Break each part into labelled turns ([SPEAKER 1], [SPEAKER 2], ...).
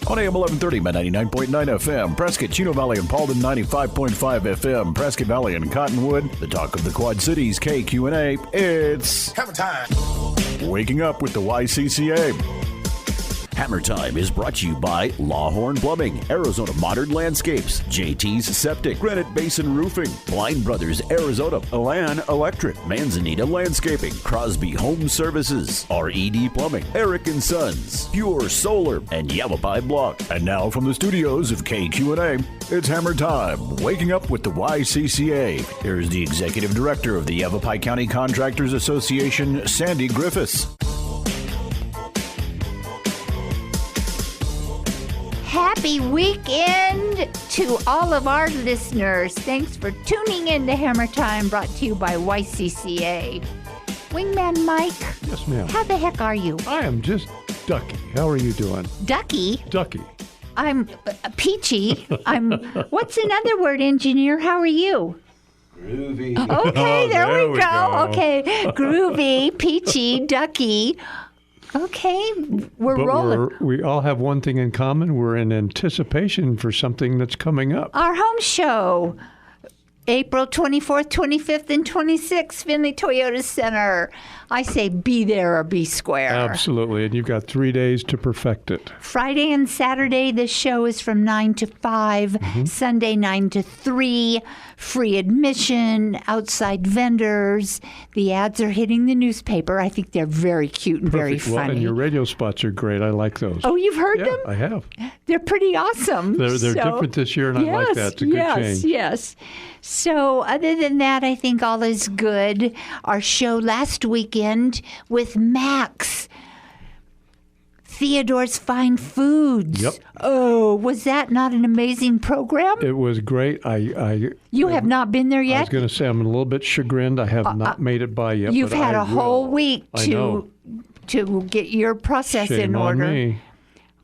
[SPEAKER 1] On AM 1130, 99.9 FM, Prescott, Chino Valley, and Paulden, 95.5 FM, Prescott Valley and Cottonwood, the talk of the Quad Cities, KQ&A. It's
[SPEAKER 2] Hammer Time.
[SPEAKER 1] Waking Up with the YCCA. Hammer Time is brought to you by Lawhorn Plumbing, Arizona Modern Landscapes, JT's Septic, Granite Basin Roofing, Blind Brothers Arizona, Elan Electric, Manzanita Landscaping, Crosby Home Services, RED Plumbing, Eric & Sons, Pure Solar, and Yavapai Block. And now from the studios of KQ&A, it's Hammer Time, Waking Up with the YCCA. Here's the Executive Director of the Yavapai County Contractors Association, Sandy Griffiths.
[SPEAKER 3] Happy weekend to all of our listeners. Thanks for tuning in to Hammer Time, brought to you by YCCA. Wingman Mike.
[SPEAKER 4] Yes, ma'am.
[SPEAKER 3] How the heck are you?
[SPEAKER 4] I am just ducky. How are you doing?
[SPEAKER 3] Ducky?
[SPEAKER 4] Ducky.
[SPEAKER 3] I'm peachy. What's another word, engineer? How are you?
[SPEAKER 2] Groovy.
[SPEAKER 3] Okay, there we go. Okay, groovy, peachy, ducky. Okay, we're rolling.
[SPEAKER 4] We all have one thing in common. We're in anticipation for something that's coming up.
[SPEAKER 3] Our home show, April 24th, 25th, and 26th, Findlay Toyota Center. I say be there or be square.
[SPEAKER 4] Absolutely, and you've got 3 days to perfect it.
[SPEAKER 3] Friday and Saturday, the show is from 9 to 5. Mm-hmm. Sunday, 9 to 3. Free admission, outside vendors. The ads are hitting the newspaper. I think they're very cute and very funny.
[SPEAKER 4] Well, and your radio spots are great. I like those.
[SPEAKER 3] Oh, you've heard them?
[SPEAKER 4] I have.
[SPEAKER 3] They're pretty awesome.
[SPEAKER 4] They're different this year, and I like that. It's a good change.
[SPEAKER 3] Yes. So other than that, I think all is good. Our show last weekend with Max, Theodore's Fine Foods.
[SPEAKER 4] Yep.
[SPEAKER 3] Oh, was that not an amazing program?
[SPEAKER 4] It was great.
[SPEAKER 3] You have not been there yet?
[SPEAKER 4] I was going to say I'm a little bit chagrined. I have not made it by yet.
[SPEAKER 3] You've
[SPEAKER 4] but
[SPEAKER 3] had
[SPEAKER 4] I
[SPEAKER 3] a whole
[SPEAKER 4] will.
[SPEAKER 3] week to get your process
[SPEAKER 4] Shame
[SPEAKER 3] in order.
[SPEAKER 4] On me.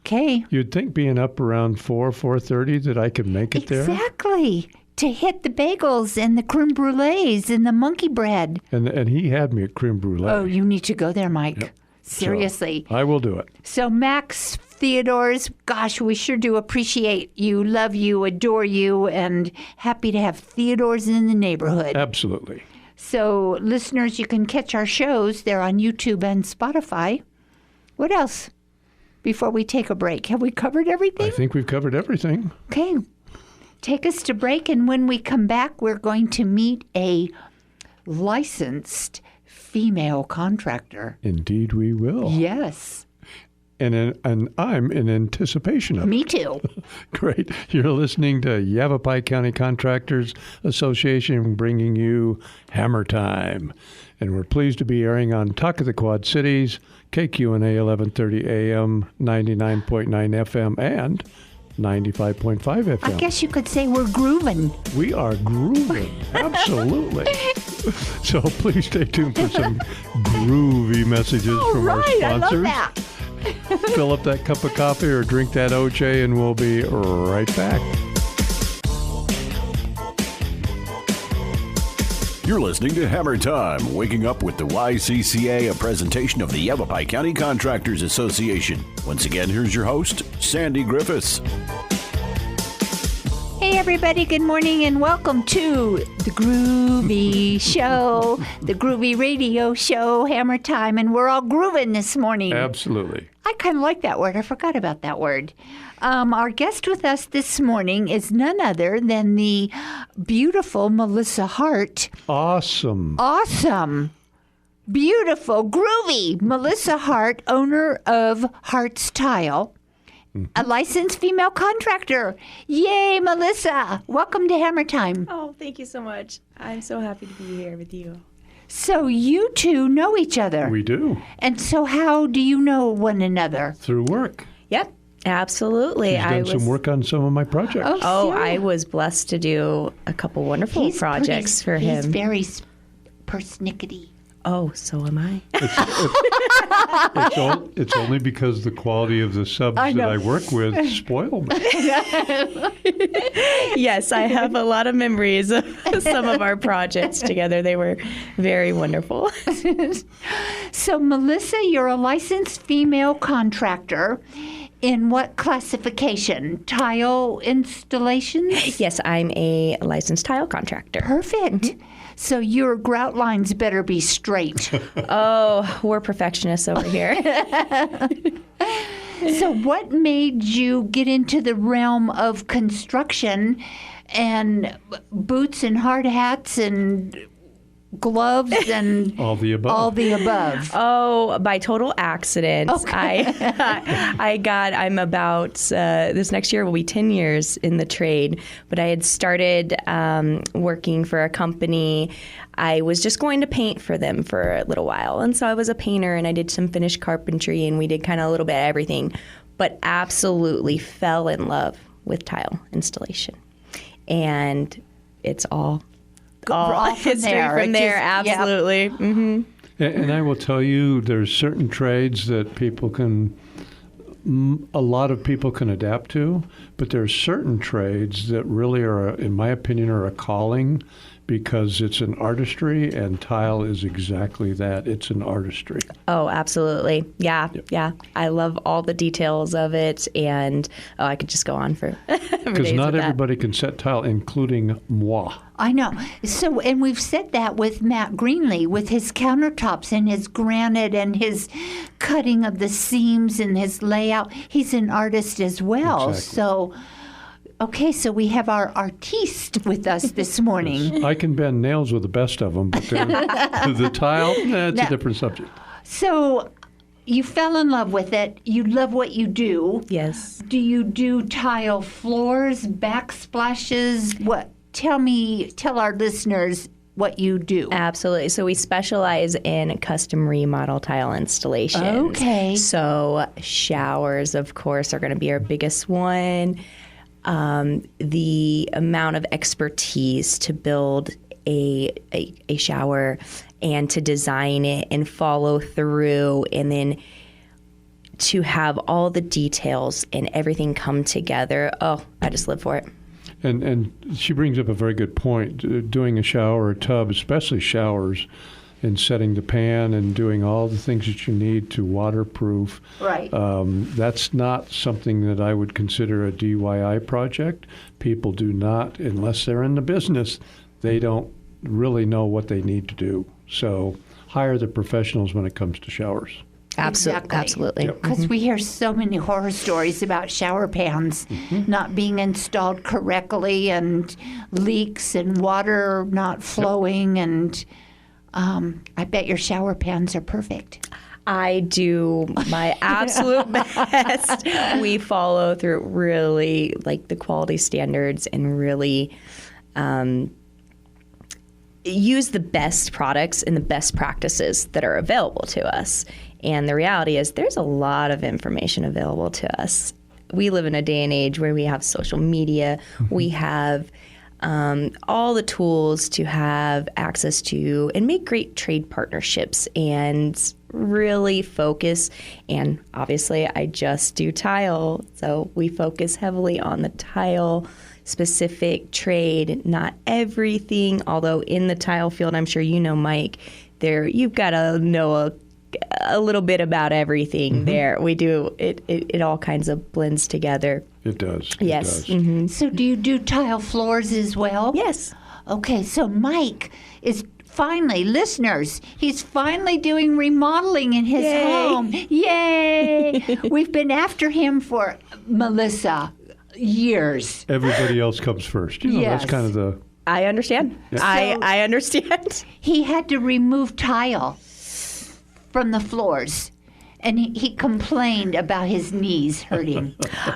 [SPEAKER 3] Okay.
[SPEAKER 4] You'd think being up around 4:30 that I could make it there.
[SPEAKER 3] Exactly. To hit the bagels and the creme brulees and the monkey bread.
[SPEAKER 4] And he had me at creme brulee.
[SPEAKER 3] Oh, you need to go there, Mike.
[SPEAKER 4] Yep.
[SPEAKER 3] Seriously.
[SPEAKER 4] So I will do it.
[SPEAKER 3] So Max, Theodore's, gosh, we sure do appreciate you, love you, adore you, and happy to have Theodore's in the neighborhood.
[SPEAKER 4] Absolutely.
[SPEAKER 3] So listeners, you can catch our shows. They're on YouTube and Spotify. What else before we take a break? Have we covered everything?
[SPEAKER 4] I think we've covered everything.
[SPEAKER 3] Okay. Take us to break, and when we come back, we're going to meet a licensed female contractor.
[SPEAKER 4] Indeed we will.
[SPEAKER 3] Yes.
[SPEAKER 4] And I'm in anticipation of it.
[SPEAKER 3] Me too.
[SPEAKER 4] Great. You're listening to Yavapai County Contractors Association bringing you Hammer Time. And we're pleased to be airing on Talk of the Quad Cities, KQ&A 1130 AM, 99.9 FM, and 95.5 FM.
[SPEAKER 3] I guess you could say we're grooving.
[SPEAKER 4] We are grooving. Absolutely. So please stay tuned for some groovy messages from our sponsors.
[SPEAKER 3] I love that.
[SPEAKER 4] Fill up that cup of coffee or drink that OJ, and we'll be right back.
[SPEAKER 1] You're listening to Hammer Time, Waking Up with the YCCA, a presentation of the Yavapai County Contractors Association. Once again, here's your host, Sandy Griffiths.
[SPEAKER 3] Hey, everybody. Good morning and welcome to the Groovy Show, the Groovy Radio Show, Hammer Time. And we're all grooving this morning.
[SPEAKER 4] Absolutely.
[SPEAKER 3] I kind of like that word. I forgot about that word. Our guest with us this morning is none other than the beautiful Melissa Hart.
[SPEAKER 4] Awesome.
[SPEAKER 3] Beautiful, groovy Melissa Hart, owner of Hart's Tile. A licensed female contractor. Yay, Melissa. Welcome to Hammer Time.
[SPEAKER 5] Oh, thank you so much. I'm so happy to be here with you.
[SPEAKER 3] So you two know each other.
[SPEAKER 4] We do.
[SPEAKER 3] And so how do you know one another?
[SPEAKER 4] Through work.
[SPEAKER 5] Yep, absolutely.
[SPEAKER 4] She's done some work on some of my projects.
[SPEAKER 5] Oh, I was blessed to do a couple wonderful projects for him.
[SPEAKER 3] He's very persnickety.
[SPEAKER 5] Oh, so am I.
[SPEAKER 4] It's only because the quality of the subs that I work with spoil me.
[SPEAKER 5] Yes, I have a lot of memories of some of our projects together. They were very wonderful.
[SPEAKER 3] So, Melissa, you're a licensed female contractor, In what classification? Tile installations?
[SPEAKER 5] Yes, I'm a licensed tile contractor.
[SPEAKER 3] Perfect. So your grout lines better be straight.
[SPEAKER 5] Oh, we're perfectionists over here.
[SPEAKER 3] So what made you get into the realm of construction and boots and hard hats and gloves and
[SPEAKER 4] All the above.
[SPEAKER 3] all the above?
[SPEAKER 5] Oh, by total accident.
[SPEAKER 3] Okay.
[SPEAKER 5] I'm about, this next year will be 10 years in the trade, but I had started working for a company. I was just going to paint for them for a little while. And so I was a painter and I did some finished carpentry and we did kind of a little bit of everything, but absolutely fell in love with tile installation. And it's all history from there. Absolutely.
[SPEAKER 3] Yep.
[SPEAKER 5] Mm-hmm.
[SPEAKER 4] And I will tell you, there's certain trades that a lot of people can adapt to, but there are certain trades that really are, in my opinion, are a calling because it's an artistry, and tile is exactly that. It's an artistry.
[SPEAKER 5] Oh, absolutely. Yeah,
[SPEAKER 4] Yep.
[SPEAKER 5] yeah. I love all the details of it, and I could just go on for
[SPEAKER 4] Because not everybody can set tile, including moi.
[SPEAKER 3] I know. So, and we've said that with Matt Greenlee, with his countertops and his granite and his cutting of the seams and his layout. He's an artist as well.
[SPEAKER 4] Exactly.
[SPEAKER 3] So, okay, so we have our artiste with us this morning.
[SPEAKER 4] I can bend nails with the best of them, but the tile, it's a different subject.
[SPEAKER 3] So, you fell in love with it. You love what you do.
[SPEAKER 5] Yes.
[SPEAKER 3] Do you do tile floors, backsplashes? What? Tell our listeners what you do.
[SPEAKER 5] Absolutely. So we specialize in custom remodel tile installations.
[SPEAKER 3] Okay.
[SPEAKER 5] So showers, of course, are going to be our biggest one. The amount of expertise to build a shower and to design it and follow through, and then to have all the details and everything come together. Oh, I just live for it.
[SPEAKER 4] And she brings up a very good point. Doing a shower or tub, especially showers, and setting the pan and doing all the things that you need to waterproof.
[SPEAKER 3] Right.
[SPEAKER 4] That's not something that I would consider a DIY project. People do not, unless they're in the business, they don't really know what they need to do. So hire the professionals when it comes to showers.
[SPEAKER 5] Absolutely.
[SPEAKER 3] Because we hear so many horror stories about shower pans not being installed correctly and leaks and water not flowing. And I bet your shower pans are perfect.
[SPEAKER 5] I do my absolute best. We follow through really like the quality standards and really use the best products and the best practices that are available to us. And the reality is there's a lot of information available to us. We live in a day and age where we have social media. We have all the tools to have access to and make great trade partnerships and really focus. And obviously, I just do tile. So we focus heavily on the tile specific trade, not everything. Although in the tile field, I'm sure you know, Mike, you've got to know a little bit about everything there. We do it all kinds of blends together.
[SPEAKER 4] It does.
[SPEAKER 5] Yes.
[SPEAKER 4] It does.
[SPEAKER 5] Mm-hmm.
[SPEAKER 3] So do you do tile floors as well?
[SPEAKER 5] Yes.
[SPEAKER 3] Okay, so Mike is finally, listeners, he's finally doing remodeling in his
[SPEAKER 5] Yay.
[SPEAKER 3] home. Yay! We've been after him for, Melissa, years.
[SPEAKER 4] Everybody else comes first. You know,
[SPEAKER 3] Yes.
[SPEAKER 4] that's kind of the...
[SPEAKER 5] I understand. I understand.
[SPEAKER 3] He had to remove tile from the floors, and he complained about his knees hurting.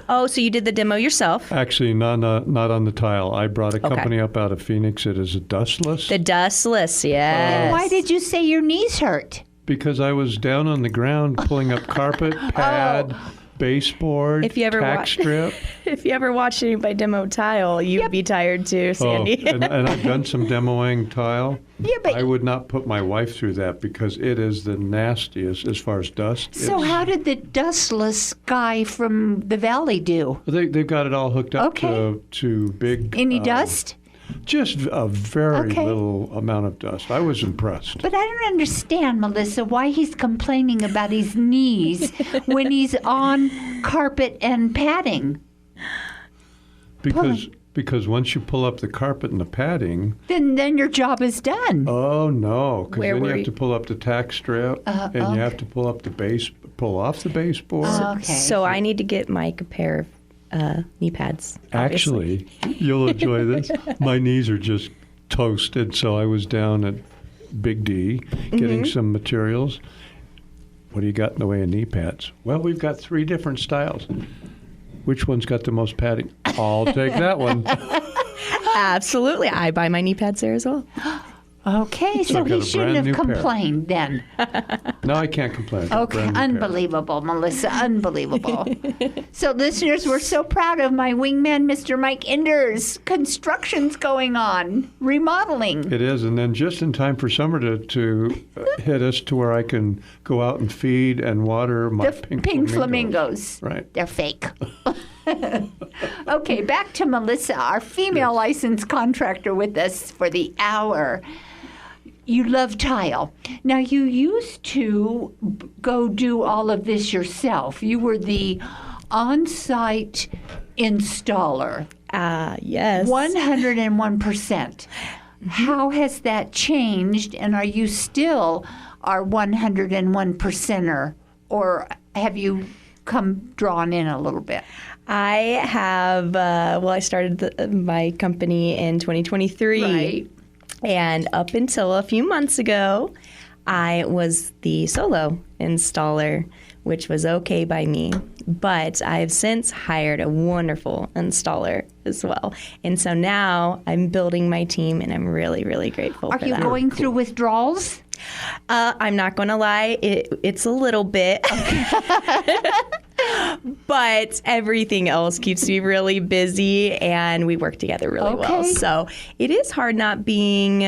[SPEAKER 5] Oh, so you did the demo yourself.
[SPEAKER 4] Actually, not on the tile. I brought a company up out of Phoenix. It is a dustless.
[SPEAKER 5] The dustless, yes.
[SPEAKER 3] Why did you say your knees hurt?
[SPEAKER 4] Because I was down on the ground pulling up carpet, pad, baseboard,
[SPEAKER 5] If you ever
[SPEAKER 4] tack
[SPEAKER 5] watch-
[SPEAKER 4] strip.
[SPEAKER 5] If you ever watched anybody demo tile, you'd be tired too, Sandy.
[SPEAKER 4] and I've done some demoing tile.
[SPEAKER 3] Yeah, but
[SPEAKER 4] I would not put my wife through that because it is the nastiest as far as dust.
[SPEAKER 3] so how did the dustless guy from the valley do?
[SPEAKER 4] They've got it all hooked up
[SPEAKER 3] Okay.
[SPEAKER 4] to big...
[SPEAKER 3] Any dust?
[SPEAKER 4] Just a very
[SPEAKER 3] Okay.
[SPEAKER 4] little amount of dust. I was impressed.
[SPEAKER 3] But I don't understand, Melissa, why he's complaining about his knees when he's on carpet and padding.
[SPEAKER 4] Because once you pull up the carpet and the padding,
[SPEAKER 3] Then your job is done.
[SPEAKER 4] oh no, because
[SPEAKER 5] Where
[SPEAKER 4] then you
[SPEAKER 5] were
[SPEAKER 4] have
[SPEAKER 5] you-
[SPEAKER 4] to pull up the tack strip and
[SPEAKER 3] okay.
[SPEAKER 4] you have to pull up the base, pull off the baseboard.
[SPEAKER 3] Okay.
[SPEAKER 5] So I need to get Mike a pair of knee pads. obviously.
[SPEAKER 4] Actually, you'll enjoy this. My knees are just toasted, so I was down at Big D getting some materials. What do you got in the way of knee pads? Well, we've got 3 different styles. Which one's got the most padding? I'll take that one.
[SPEAKER 5] Absolutely. I buy my knee pads there as well.
[SPEAKER 3] Okay, so
[SPEAKER 4] I've got
[SPEAKER 3] he
[SPEAKER 4] a
[SPEAKER 3] shouldn't
[SPEAKER 4] brand
[SPEAKER 3] have
[SPEAKER 4] new pair.
[SPEAKER 3] complained then.
[SPEAKER 4] No, I can't complain. I've got
[SPEAKER 3] Okay,
[SPEAKER 4] brand new pads.
[SPEAKER 3] unbelievable, Melissa, unbelievable. So, listeners, we're so proud of my wingman, Mr. Mike Enders. Construction's going on, remodeling.
[SPEAKER 4] It is, and then just in time for summer to hit us to where I can go out and feed and water my
[SPEAKER 3] The
[SPEAKER 4] pink,
[SPEAKER 3] flamingos.
[SPEAKER 4] Right.
[SPEAKER 3] They're fake. Okay, back to Melissa, our female licensed contractor with us for the hour. You love tile. Now, you used to go do all of this yourself. You were the on-site installer,
[SPEAKER 5] Yes.
[SPEAKER 3] 101%. How has that changed, and are you still our 101%er, or have you come drawn in a little bit?
[SPEAKER 5] I have, I started my company in 2023.
[SPEAKER 3] Right.
[SPEAKER 5] And up until a few months ago, I was the solo installer, which was okay by me. But I've since hired a wonderful installer as well. And so now I'm building my team, and I'm really, really grateful
[SPEAKER 3] Are
[SPEAKER 5] for
[SPEAKER 3] you
[SPEAKER 5] that.
[SPEAKER 3] going through withdrawals?
[SPEAKER 5] I'm not going to lie, it's a little bit. But everything else keeps me really busy, and we work together really well.
[SPEAKER 3] Okay.
[SPEAKER 5] So it is hard not being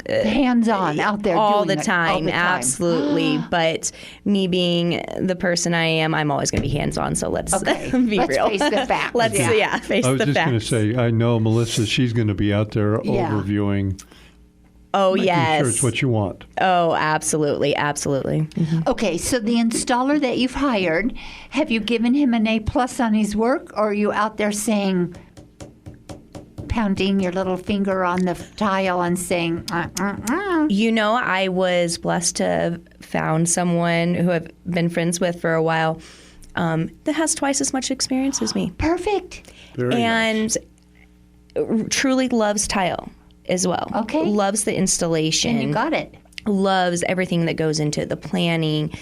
[SPEAKER 3] Hands-on out there
[SPEAKER 5] all
[SPEAKER 3] doing
[SPEAKER 5] the
[SPEAKER 3] it all
[SPEAKER 5] time.
[SPEAKER 3] the time.
[SPEAKER 5] Absolutely. But me being the person I am, I'm always going to be hands-on. So let's
[SPEAKER 3] Okay.
[SPEAKER 5] be
[SPEAKER 3] Let's
[SPEAKER 5] real.
[SPEAKER 3] face the facts.
[SPEAKER 5] Let's
[SPEAKER 3] Yeah.
[SPEAKER 5] face
[SPEAKER 4] I was
[SPEAKER 5] the
[SPEAKER 4] just going to
[SPEAKER 5] facts.
[SPEAKER 4] say, I know Melissa, she's going to be out there
[SPEAKER 3] Yeah.
[SPEAKER 4] overviewing,
[SPEAKER 5] Oh
[SPEAKER 4] making
[SPEAKER 5] yes.
[SPEAKER 4] sure it's what you want.
[SPEAKER 5] Oh, absolutely, absolutely.
[SPEAKER 3] Okay, so the installer that you've hired, have you given him an A+ on his work, or are you out there saying, pounding your little finger on the tile and saying,
[SPEAKER 5] You know, I was blessed to have found someone who I've been friends with for a while that has twice as much experience as me,
[SPEAKER 3] perfect.
[SPEAKER 4] Very nice.
[SPEAKER 5] and truly loves tile as well.
[SPEAKER 3] Okay.
[SPEAKER 5] Loves the installation.
[SPEAKER 3] And you got it.
[SPEAKER 5] Loves everything that goes into the planning,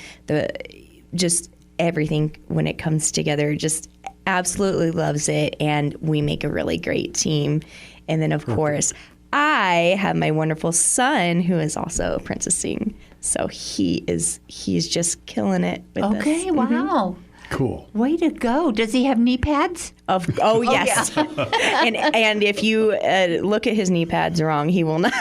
[SPEAKER 5] just everything when it comes together. Just absolutely loves it, and we make a really great team. And then, of course, I have my wonderful son who is also apprenticing, so he's just killing it with this.
[SPEAKER 3] Okay, wow.
[SPEAKER 4] Cool.
[SPEAKER 3] Way to go. Does he have knee pads?
[SPEAKER 5] Oh yes, and if you look at his knee pads wrong, he will not.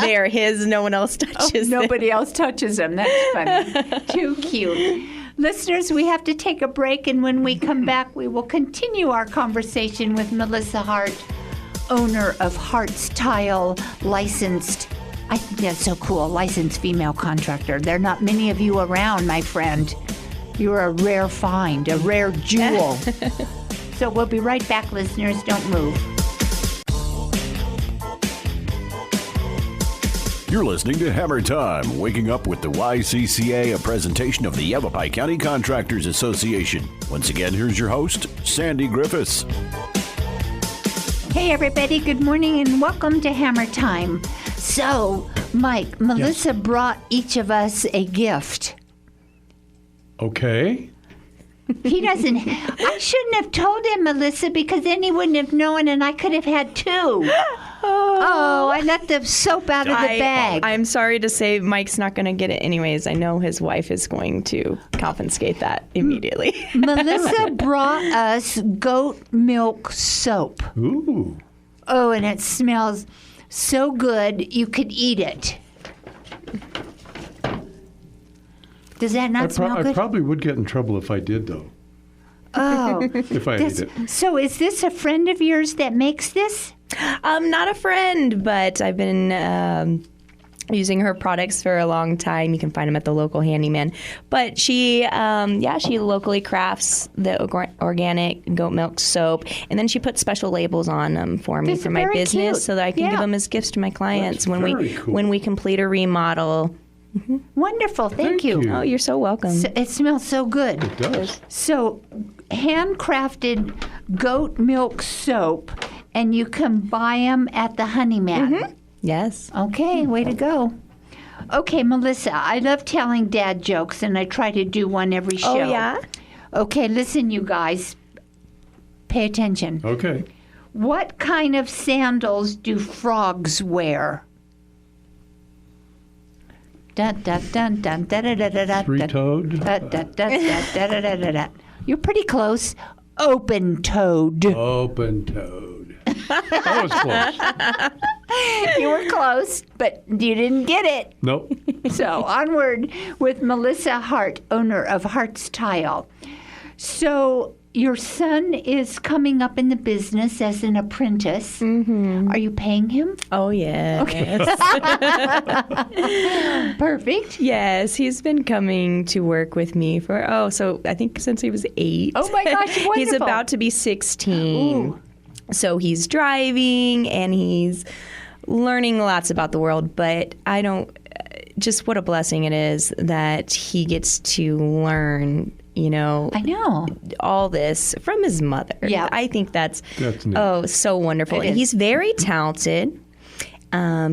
[SPEAKER 5] They are his. No one else touches them.
[SPEAKER 3] Nobody else touches them. That's funny. Too cute. Listeners, we have to take a break, and when we come back, we will continue our conversation with Melissa Hart, owner of Hart's Tile, licensed. I think that's so cool. Licensed female contractor. There are not many of you around, my friend. You're a rare find, a rare jewel. So we'll be right back, listeners. Don't move.
[SPEAKER 1] You're listening to Hammer Time, waking up with the YCCA, a presentation of the Yavapai County Contractors Association. Once again, here's your host, Sandy Griffiths.
[SPEAKER 3] Hey, everybody. Good morning and welcome to Hammer Time. So, Mike, Melissa brought each of us a gift.
[SPEAKER 4] Okay.
[SPEAKER 3] He doesn't. I shouldn't have told him, Melissa, because then he wouldn't have known, and I could have had two. Oh, I let the soap out of the bag.
[SPEAKER 5] I'm sorry to say Mike's not going to get it anyways. I know his wife is going to confiscate that immediately.
[SPEAKER 3] Melissa brought us goat milk soap.
[SPEAKER 4] Ooh.
[SPEAKER 3] Oh, and it smells so good you could eat it. Does that not smell
[SPEAKER 4] I
[SPEAKER 3] good?
[SPEAKER 4] probably would get in trouble if I did, though.
[SPEAKER 3] Oh.
[SPEAKER 4] If I ate it.
[SPEAKER 3] So is this a friend of yours that makes this?
[SPEAKER 5] Not a friend, but I've been using her products for a long time. You can find them at the local handyman. But she locally crafts the organic goat milk soap, and then she puts special labels on them for me
[SPEAKER 3] That's
[SPEAKER 5] for my
[SPEAKER 3] very
[SPEAKER 5] business,
[SPEAKER 3] cute.
[SPEAKER 5] so that I can
[SPEAKER 3] Yeah.
[SPEAKER 5] give them as gifts to my clients
[SPEAKER 4] That's very cool.
[SPEAKER 5] when we complete a remodel.
[SPEAKER 3] Wonderful. Thank
[SPEAKER 4] Thank
[SPEAKER 3] you.
[SPEAKER 4] you.
[SPEAKER 5] Oh, you're so welcome.
[SPEAKER 3] It smells so good.
[SPEAKER 4] It does.
[SPEAKER 3] So, handcrafted goat milk soap, and you can buy them at the Honeyman.
[SPEAKER 5] Yes.
[SPEAKER 3] Okay, way to go. Okay, Melissa, I love telling dad jokes, and I try to do one every show.
[SPEAKER 5] Oh, yeah?
[SPEAKER 3] Okay, listen, you guys. Pay attention.
[SPEAKER 4] Okay.
[SPEAKER 3] What kind of sandals do frogs wear? Dun, dun, dun, dun, da, da, da, da, da,
[SPEAKER 4] Three-toed?
[SPEAKER 3] da, da, da, da, da, da, da, da, da. You're pretty close. Open-toed.
[SPEAKER 4] Open-toed. That was close.
[SPEAKER 3] You were close, but you didn't get it.
[SPEAKER 4] Nope.
[SPEAKER 3] So onward with Melissa Hart, owner of Hart's Tile. So your son is coming up in the business as an apprentice. Mm-hmm. Are you paying him?
[SPEAKER 5] Oh, yeah. Okay.
[SPEAKER 3] Perfect.
[SPEAKER 5] Yes, he's been coming to work with me for, so I think since he was 8.
[SPEAKER 3] Oh, my gosh,
[SPEAKER 5] He's
[SPEAKER 3] wonderful.
[SPEAKER 5] about to be 16.
[SPEAKER 3] Ooh.
[SPEAKER 5] So he's driving and he's learning lots about the world, but just what a blessing it is that he gets to learn,
[SPEAKER 3] I know.
[SPEAKER 5] all this from his mother.
[SPEAKER 3] Yeah.
[SPEAKER 5] I think that's
[SPEAKER 4] neat.
[SPEAKER 5] so wonderful.
[SPEAKER 3] It
[SPEAKER 5] And
[SPEAKER 3] is.
[SPEAKER 5] he's very talented.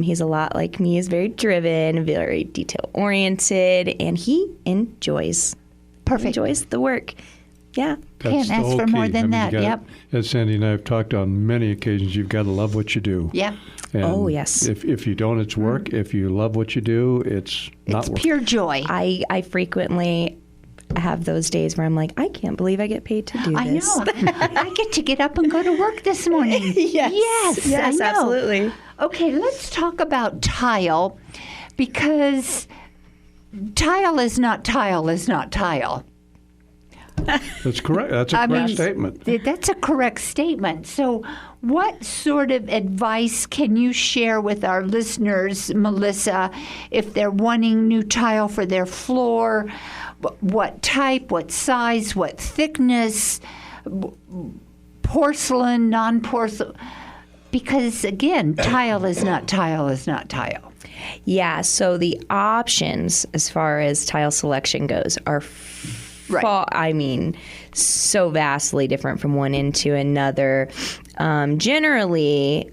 [SPEAKER 5] He's a lot like me. He's very driven, very detail oriented, and he enjoys the work. Yeah.
[SPEAKER 4] That's
[SPEAKER 3] Can't
[SPEAKER 4] the
[SPEAKER 3] ask
[SPEAKER 4] whole
[SPEAKER 3] for more
[SPEAKER 4] key.
[SPEAKER 3] than
[SPEAKER 4] You
[SPEAKER 3] that.
[SPEAKER 4] gotta-
[SPEAKER 3] Yep.
[SPEAKER 4] As Sandy and I have talked on many occasions, you've got to love what you do.
[SPEAKER 3] Yep.
[SPEAKER 4] And
[SPEAKER 5] Oh, yes.
[SPEAKER 4] If you don't, it's work. If you love what you do, it's not
[SPEAKER 3] It's
[SPEAKER 4] work.
[SPEAKER 3] pure joy.
[SPEAKER 5] I frequently have those days where I'm like, I can't believe I get paid to do
[SPEAKER 3] I
[SPEAKER 5] this.
[SPEAKER 3] know. I get to get up and go to work this morning. Yes, I know.
[SPEAKER 5] absolutely.
[SPEAKER 3] Okay, let's talk about tile, because tile is not tile is not tile.
[SPEAKER 4] That's correct. That's a correct statement.
[SPEAKER 3] That's a correct statement. So, what sort of advice can you share with our listeners, Melissa, if they're wanting new tile for their floor? What type, what size, what thickness, porcelain, non-porcelain? Because, again, tile is not tile is not tile.
[SPEAKER 5] Yeah, so the options as far as tile selection goes are so vastly different from one into another. Generally,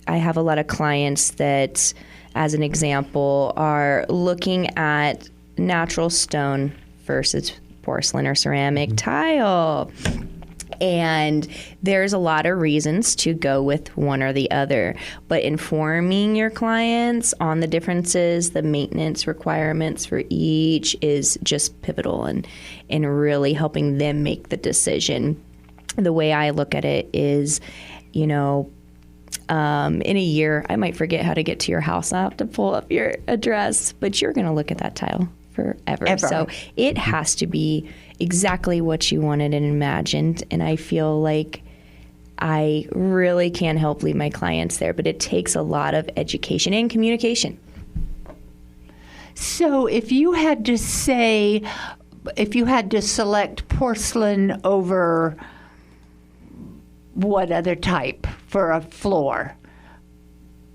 [SPEAKER 5] I have a lot of clients that, as an example, are looking at natural stone versus porcelain or ceramic tile. And there's a lot of reasons to go with one or the other. But informing your clients on the differences, the maintenance requirements for each is just pivotal and really helping them make the decision. The way I look at it is, in a year, I might forget how to get to your house. I'll have to pull up your address, but you're going to look at that tile forever.
[SPEAKER 3] Ever.
[SPEAKER 5] So it has to be exactly what you wanted and imagined. And I feel like I really can help lead my clients there, but it takes a lot of education and communication.
[SPEAKER 3] So, if you had to select porcelain over what other type for a floor,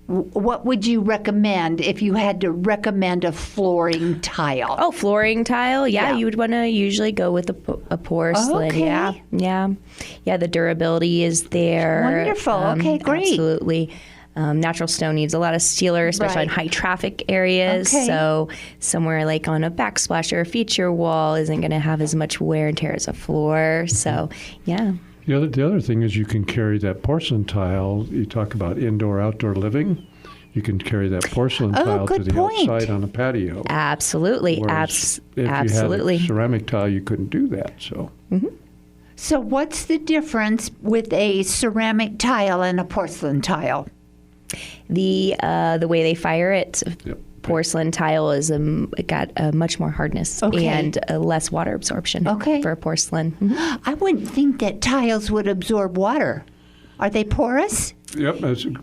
[SPEAKER 3] what would you recommend if you had to recommend a flooring tile?
[SPEAKER 5] Oh, flooring tile? Yeah.
[SPEAKER 3] Yeah.
[SPEAKER 5] You would want to usually go with a porcelain.
[SPEAKER 3] Okay.
[SPEAKER 5] Yeah. The durability is there.
[SPEAKER 3] Wonderful. Okay, great.
[SPEAKER 5] Absolutely. Natural stone needs a lot of sealer, especially in
[SPEAKER 3] Right.
[SPEAKER 5] high traffic areas.
[SPEAKER 3] Okay.
[SPEAKER 5] So somewhere like on a backsplash or a feature wall isn't going to have as much wear and tear as a floor. So, yeah.
[SPEAKER 4] The other thing is you can carry that porcelain tile. You talk about indoor, outdoor living. You can carry that porcelain tile to
[SPEAKER 3] good
[SPEAKER 4] the
[SPEAKER 3] point.
[SPEAKER 4] outside on a patio.
[SPEAKER 5] Absolutely.
[SPEAKER 4] Whereas if
[SPEAKER 5] Absolutely.
[SPEAKER 4] you had a ceramic tile, you couldn't do that. So
[SPEAKER 3] So, what's the difference with a ceramic tile and a porcelain tile?
[SPEAKER 5] The way they fire it,
[SPEAKER 4] Yep.
[SPEAKER 5] porcelain tile is got much more hardness
[SPEAKER 3] Okay.
[SPEAKER 5] and less water absorption
[SPEAKER 3] Okay.
[SPEAKER 5] for a porcelain. Mhm.
[SPEAKER 3] I wouldn't think that tiles would absorb water. Are they porous?
[SPEAKER 4] Yep,